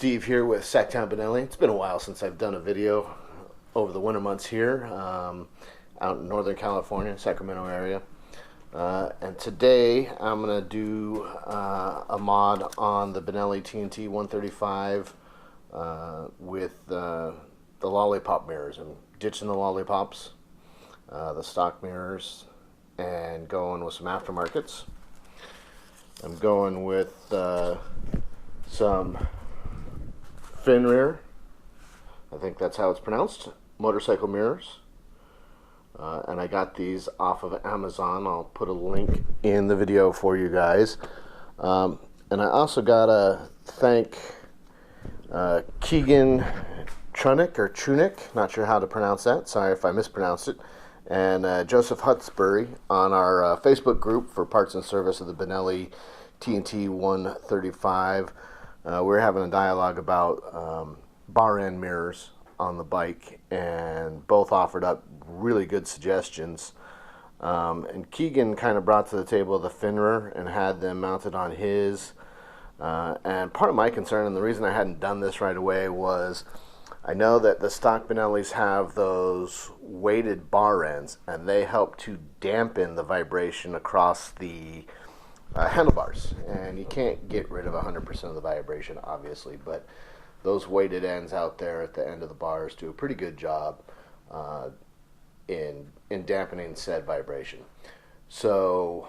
Steve here with Sacktown Benelli. It's been a while since I've done a video over the winter months here out in Northern California, Sacramento area. And today I'm going to do a mod on the Benelli TNT 135 with the lollipop mirrors. I'm ditching the lollipops, the stock mirrors, and going with some aftermarkets. I'm going with some fin rear, I think that's how it's pronounced, motorcycle mirrors. And I got these off of Amazon. I'll put a link in the video for you guys. And I also gotta thank Keegan Trunick, not sure how to pronounce that, sorry if I mispronounced it, and Joseph Hutsbury on our Facebook group for parts and service of the Benelli TNT 135. We're having a dialogue about bar end mirrors on the bike, and both offered up really good suggestions. And Keegan kind of brought to the table the fin rear and had them mounted on his. And part of my concern, and the reason I hadn't done this right away, was I know that the stock Benellis have those weighted bar ends, and they help to dampen the vibration across the handlebars. And you can't get rid of 100% of the vibration, obviously, but those weighted ends out there at the end of the bars do a pretty good job in dampening said vibration. So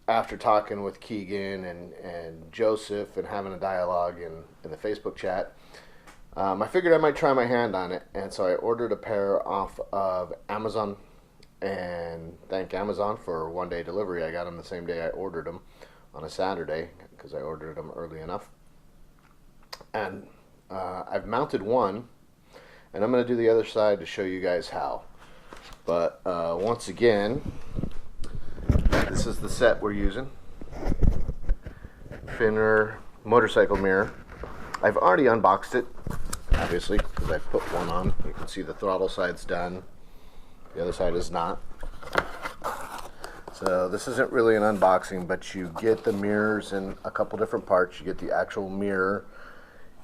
after talking with Keegan and Joseph and having a dialogue in the Facebook chat, I figured I might try my hand on it, and so I ordered a pair off of Amazon, and thank Amazon for one-day delivery. I got them the same day I ordered them, on a Saturday, because I ordered them early enough. And I've mounted one, and I'm going to do the other side to show you guys how. But once again, this is the set we're using. Finner motorcycle mirror. I've already unboxed it, obviously, because I put one on. You can see the throttle side's done. The other side is not. So this isn't really an unboxing, but you get the mirrors in a couple different parts. You get the actual mirror.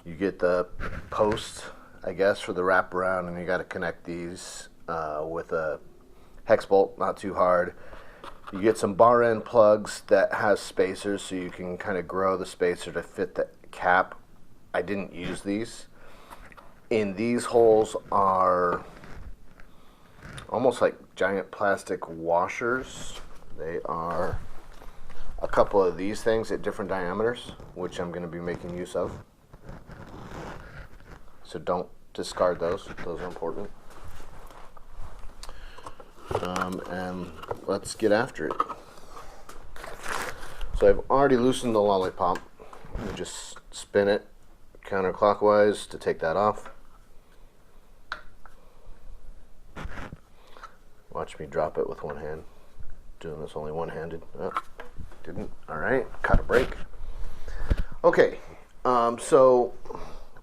You get the post, I guess, for the wraparound, and you got to connect these with a hex bolt, not too hard. You get some bar end plugs that has spacers, so you can kind of grow the spacer to fit the cap. I didn't use these. In these holes are almost like giant plastic washers. They are a couple of these things at different diameters, which I'm going to be making use of. So don't discard those. Those are important. And let's get after it. So I've already loosened the lollipop. Let me just spin it counterclockwise to take that off. Watch me drop it with one hand. Doing this only one-handed. Oh, didn't. Alright, cut a break. Okay, so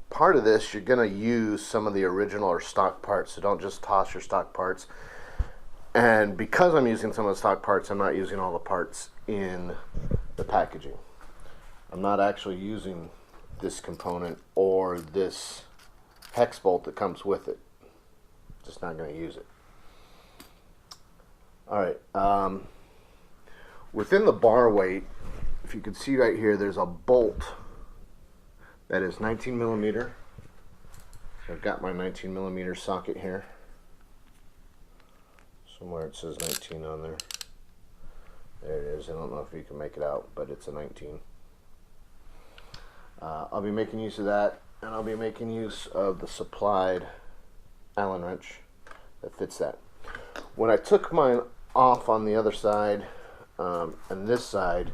part of this, you're going to use some of the original or stock parts, so don't just toss your stock parts. And because I'm using some of the stock parts, I'm not using all the parts in the packaging. I'm not actually using this component or this hex bolt that comes with it. Just not going to use it. Alright, within the bar weight, if you can see right here, there's a bolt that is 19 millimeter. So I've got my 19 millimeter socket here. Somewhere it says 19 on there. There it is. I don't know if you can make it out, but it's a 19. I'll be making use of that, and I'll be making use of the supplied Allen wrench that fits that. When I took mine off on the other side and this side,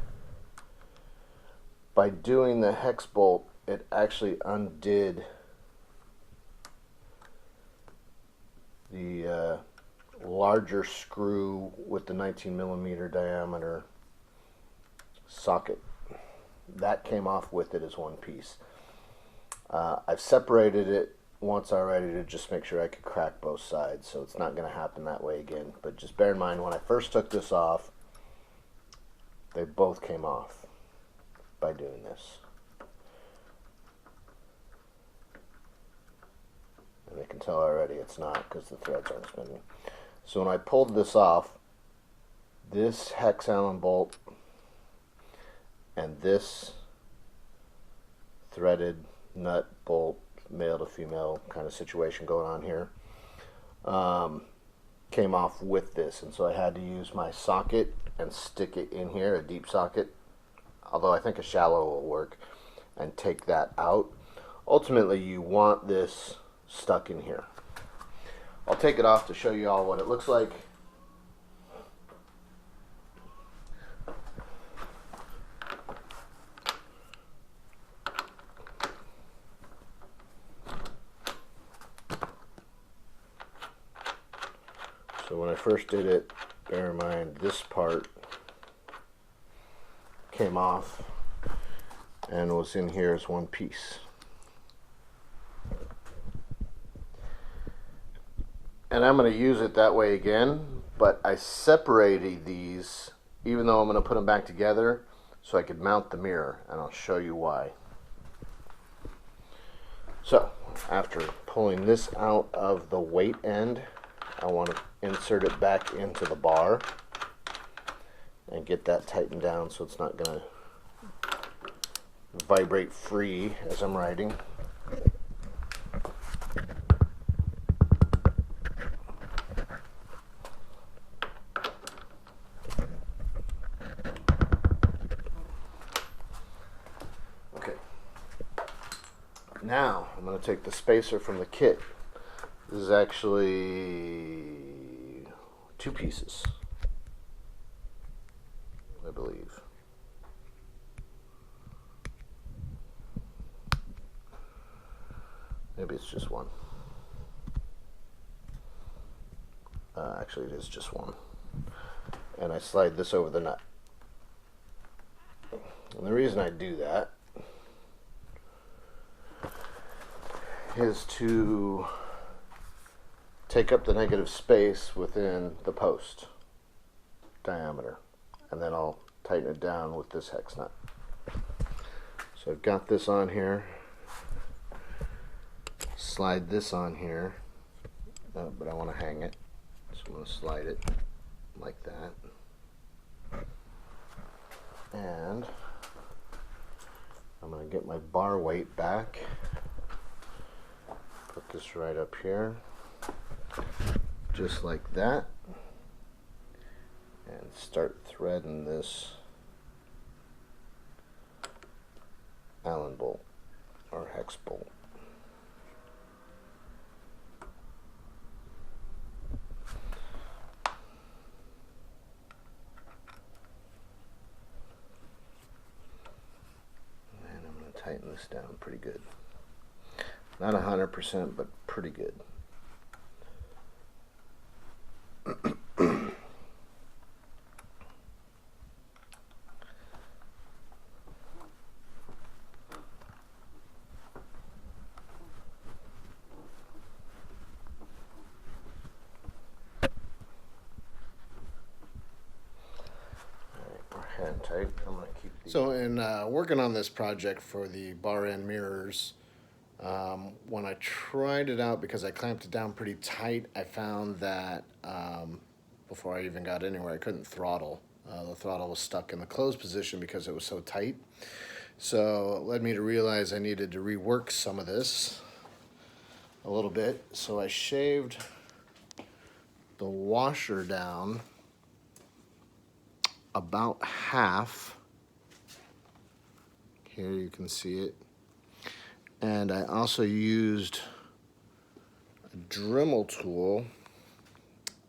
by doing the hex bolt, it actually undid the larger screw with the 19 millimeter diameter socket. That came off with it as one piece. I've separated it once already to just make sure I could crack both sides, so it's not going to happen that way again. But just bear in mind, when I first took this off, they both came off by doing this. tell already it's not because the threads aren't spinning. So when I pulled this off, this hex Allen bolt and this threaded nut bolt, male to female kind of situation going on here, came off with this, and so I had to use my socket and stick it in here, a deep socket, although I think a shallow will work, and take that out. Ultimately, you want this stuck in here. I'll take it off to show you all what it looks like. So when I first did it, bear in mind this part came off and was in here as one piece. And I'm going to use it that way again, but I separated these even though I'm going to put them back together so I could mount the mirror, and I'll show you why. So after pulling this out of the weight end, I want to insert it back into the bar and get that tightened down so it's not going to vibrate free as I'm riding. Okay. Now I'm going to take the spacer from the kit. This is actually 2 pieces, I believe. Maybe it's just 1. Actually, it is just 1. And I slide this over the nut. And the reason I do that is to take up the negative space within the post diameter, and then I'll tighten it down with this hex nut. So I've got this on here, slide this on here, but I want to hang it, so I'm going to slide it like that, and I'm going to get my bar weight back, put this right up here, just like that, and start threading this Allen bolt or hex bolt. And I'm going to tighten this down pretty good. Not 100%, but pretty good. Hand tight. I'm going to keep these. So in working on this project for the bar end mirrors, when I tried it out, because I clamped it down pretty tight, I found that before I even got anywhere, I couldn't throttle. The throttle was stuck in the closed position because it was so tight. So it led me to realize I needed to rework some of this a little bit. So I shaved the washer down about half. Here you can see it. And I also used a Dremel tool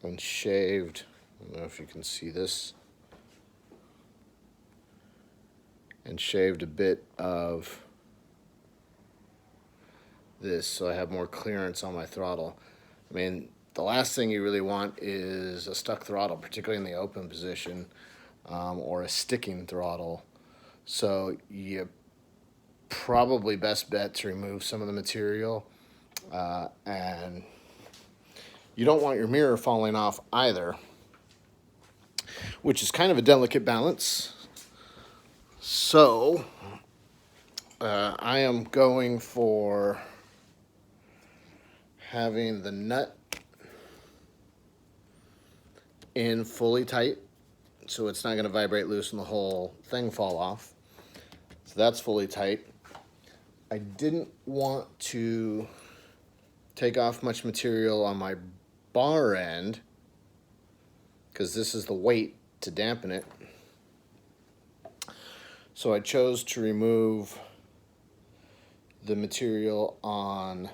and shaved, I don't know if you can see this, and shaved a bit of this so I have more clearance on my throttle. I mean, the last thing you really want is a stuck throttle, particularly in the open position, or a sticking throttle. So you probably best bet to remove some of the material, and you don't want your mirror falling off either, which is kind of a delicate balance. So I am going for having the nut in fully tight, so it's not going to vibrate loose and the whole thing fall off. So that's fully tight. I didn't want to take off much material on my bar end because this is the weight to dampen it. So I chose to remove the material on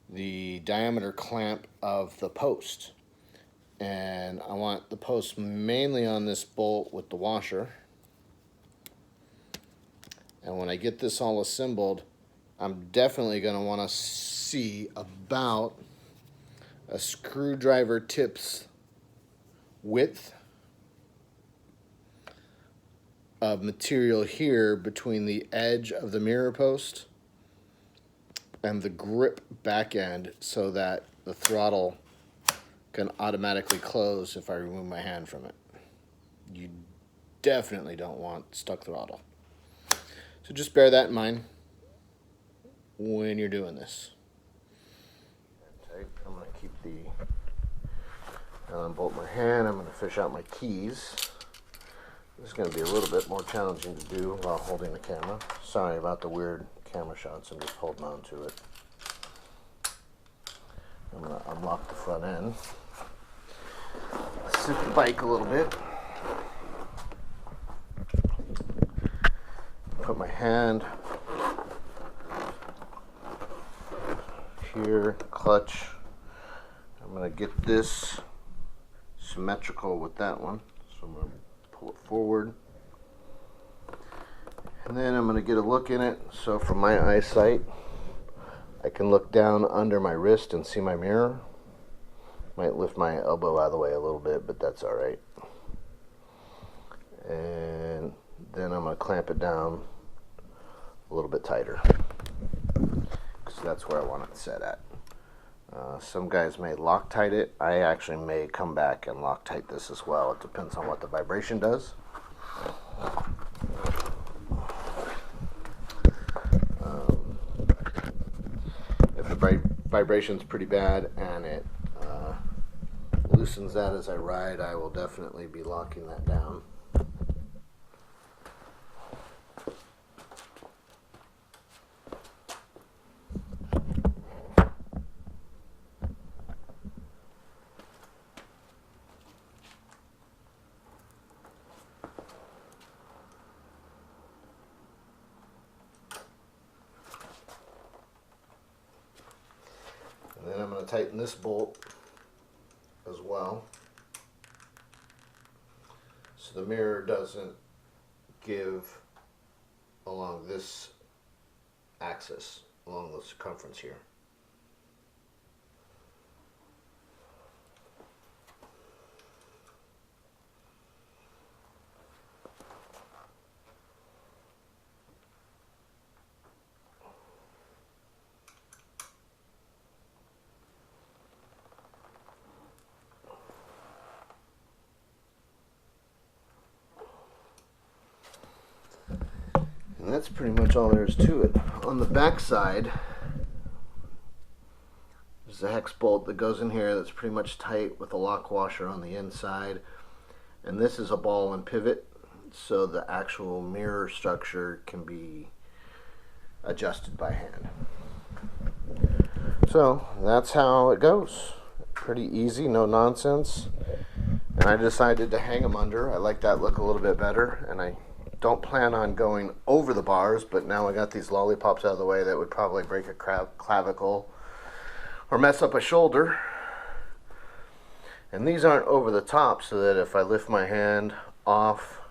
the diameter clamp of the post. And I want the post mainly on this bolt with the washer. And when I get this all assembled, I'm definitely going to want to see about a screwdriver tip's width of material here between the edge of the mirror post and the grip back end, so that the throttle can automatically close if I remove my hand from it. You definitely don't want stuck throttle. So just bear that in mind when you're doing this. I'm going to keep unbolt my hand. I'm going to fish out my keys. This is going to be a little bit more challenging to do while holding the camera. Sorry about the weird camera shots. I'm just holding on to it. I'm going to unlock the front end. Sit the bike a little bit. Put my hand here, clutch. I'm going to get this symmetrical with that one. So I'm going to pull it forward. And then I'm going to get a look in it. So from my eyesight, I can look down under my wrist and see my mirror. Might lift my elbow out of the way a little bit, but that's alright. And then I'm going to clamp it down a little bit tighter, because that's where I want it set at. Some guys may Loctite it. I actually may come back and Loctite this as well. It depends on what the vibration does. If the vibration's pretty bad and it loosens that as I ride, I will definitely be locking that down. And then I'm going to tighten this bolt as well, so the mirror doesn't give along this axis, along the circumference here. And that's pretty much all there is to it. On the back side, there's a hex bolt that goes in here that's pretty much tight with a lock washer on the inside. And this is a ball and pivot, so the actual mirror structure can be adjusted by hand. So that's how it goes. Pretty easy, no nonsense. And I decided to hang them under. I like that look a little bit better, and I don't plan on going over the bars, but now I got these lollipops out of the way that would probably break a clavicle or mess up a shoulder. And these aren't over the top, so that if I lift my hand off,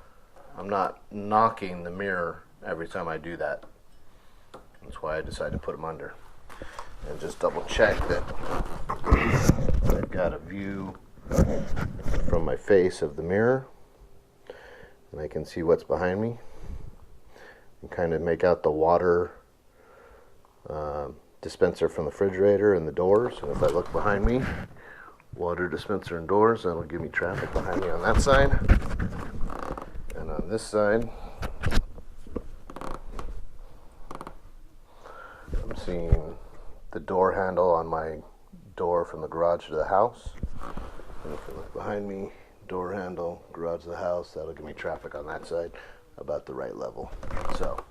I'm not knocking the mirror every time I do that. That's why I decided to put them under. And just double check that I've got a view from my face of the mirror, and I can see what's behind me, and kind of make out the water dispenser from the refrigerator and the doors. And if I look behind me, water dispenser and doors, that'll give me traffic behind me on that side. And on this side, I'm seeing the door handle on my door from the garage to the house. And if you look behind me, door handle, garage to the house, that'll give me traffic on that side about the right level. So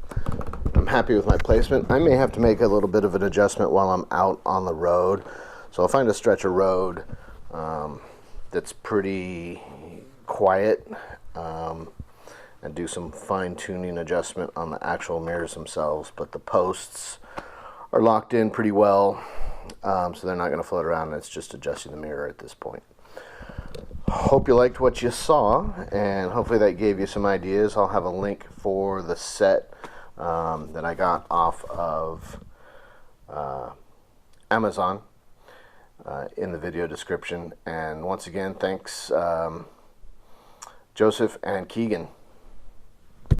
I'm happy with my placement. I may have to make a little bit of an adjustment while I'm out on the road. So I'll find a stretch of road that's pretty quiet and do some fine-tuning adjustment on the actual mirrors themselves. But the posts are locked in pretty well, so they're not going to float around. It's just adjusting the mirror at this point. Hope you liked what you saw, and hopefully that gave you some ideas. I'll have a link for the set that I got off of Amazon in the video description. And once again, thanks Joseph and Keegan.